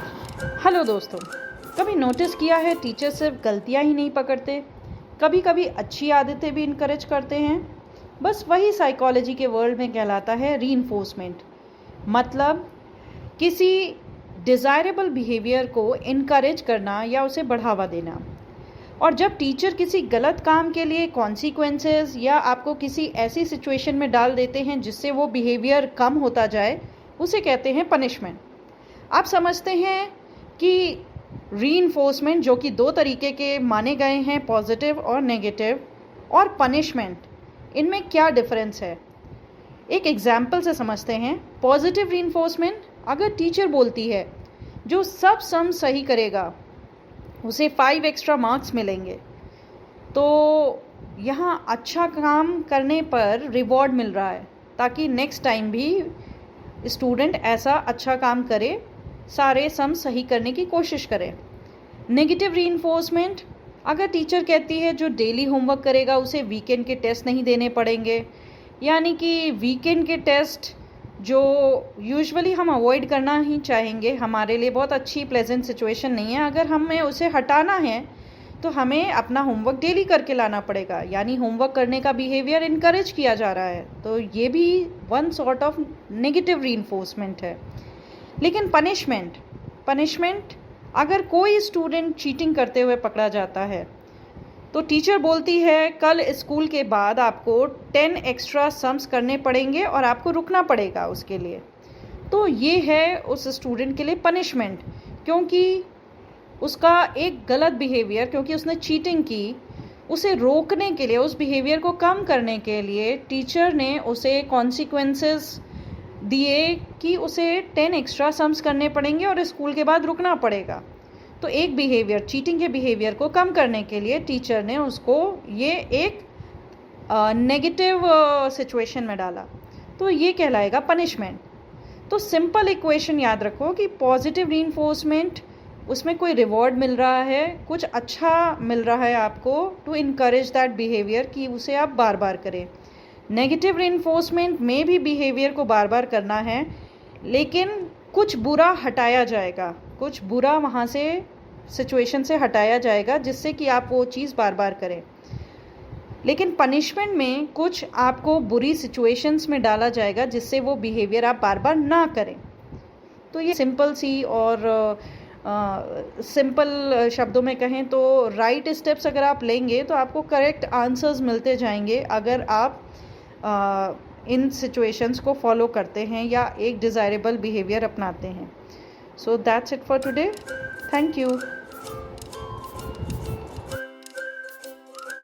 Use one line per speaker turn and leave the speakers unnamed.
Hello दोस्तों, कभी notice किया है टीचर सिर्फ गलतियां ही नहीं पकड़ते, कभी कभी अच्छी आदतें भी इनकरेज करते हैं। बस वही साइकोलॉजी के वर्ल्ड में कहलाता है रीइंफोर्समेंट। मतलब किसी डिज़ायरेबल बिहेवियर को इनकरेज करना या उसे बढ़ावा देना। और जब टीचर किसी गलत काम के लिए कॉन्सिक्वेंसेस या आपको किसी ऐसी सिचुएशन में डाल देते हैं जिससे वो बिहेवियर कम होता जाए, उसे कहते हैं पनिशमेंट। आप समझते हैं कि रीइंफोर्समेंट, जो कि दो तरीके के माने गए हैं, पॉजिटिव और नेगेटिव, और पनिशमेंट, इनमें क्या डिफरेंस है। एक एग्जाम्पल से समझते हैं। पॉजिटिव रीइंफोर्समेंट, अगर टीचर बोलती है जो सब सम सही करेगा उसे 5 एक्स्ट्रा मार्क्स मिलेंगे, तो यहाँ अच्छा काम करने पर रिवॉर्ड मिल रहा है ताकि नेक्स्ट टाइम भी स्टूडेंट ऐसा अच्छा काम करे, सारे सम सही करने की कोशिश करें। नेगेटिव रीइंफोर्समेंट, अगर टीचर कहती है जो डेली होमवर्क करेगा उसे वीकेंड के टेस्ट नहीं देने पड़ेंगे, यानी कि वीकेंड के टेस्ट जो यूजुअली हम अवॉइड करना ही चाहेंगे, हमारे लिए बहुत अच्छी प्लेजेंट सिचुएशन नहीं है। अगर हमें उसे हटाना है तो हमें अपना होमवर्क डेली करके लाना पड़ेगा, यानी होमवर्क करने का बिहेवियर इनकरेज किया जा रहा है। तो ये भी one sort of negative reinforcement है। लेकिन पनिशमेंट, अगर कोई स्टूडेंट चीटिंग करते हुए पकड़ा जाता है तो टीचर बोलती है कल स्कूल के बाद आपको 10 एक्स्ट्रा सम्स करने पड़ेंगे और आपको रुकना पड़ेगा उसके लिए। तो ये है उस स्टूडेंट के लिए पनिशमेंट, क्योंकि उसका एक गलत बिहेवियर, क्योंकि उसने चीटिंग की, उसे रोकने के लिए, उस बिहेवियर को कम करने के लिए टीचर ने उसे कॉन्सिक्वेंसेस दिए कि उसे 10 एक्स्ट्रा सम्स करने पड़ेंगे और स्कूल के बाद रुकना पड़ेगा। तो एक बिहेवियर, चीटिंग के बिहेवियर को कम करने के लिए टीचर ने उसको ये एक नेगेटिव सिचुएशन में डाला, तो ये कहलाएगा पनिशमेंट। तो सिंपल इक्वेशन याद रखो कि पॉजिटिव रीइंफोर्समेंट, उसमें कोई रिवॉर्ड मिल रहा है, कुछ अच्छा मिल रहा है आपको टू इनकरेज दैट बिहेवियर कि उसे आप बार बार करें। नेगेटिव रीइंफोर्समेंट में भी बिहेवियर को बार बार करना है, लेकिन कुछ बुरा हटाया जाएगा, कुछ बुरा वहाँ से सिचुएशन से हटाया जाएगा जिससे कि आप वो चीज़ बार बार करें। लेकिन पनिशमेंट में कुछ आपको बुरी सिचुएशंस में डाला जाएगा जिससे वो बिहेवियर आप बार बार ना करें। तो ये सिंपल सी और सिंपल शब्दों में कहें तो राइट स्टेप्स अगर आप लेंगे तो आपको करेक्ट आंसर्स मिलते जाएंगे अगर आप इन सिचुएशंस को फॉलो करते हैं या एक डिज़ायरेबल बिहेवियर अपनाते हैं। So that's it for today. Thank you.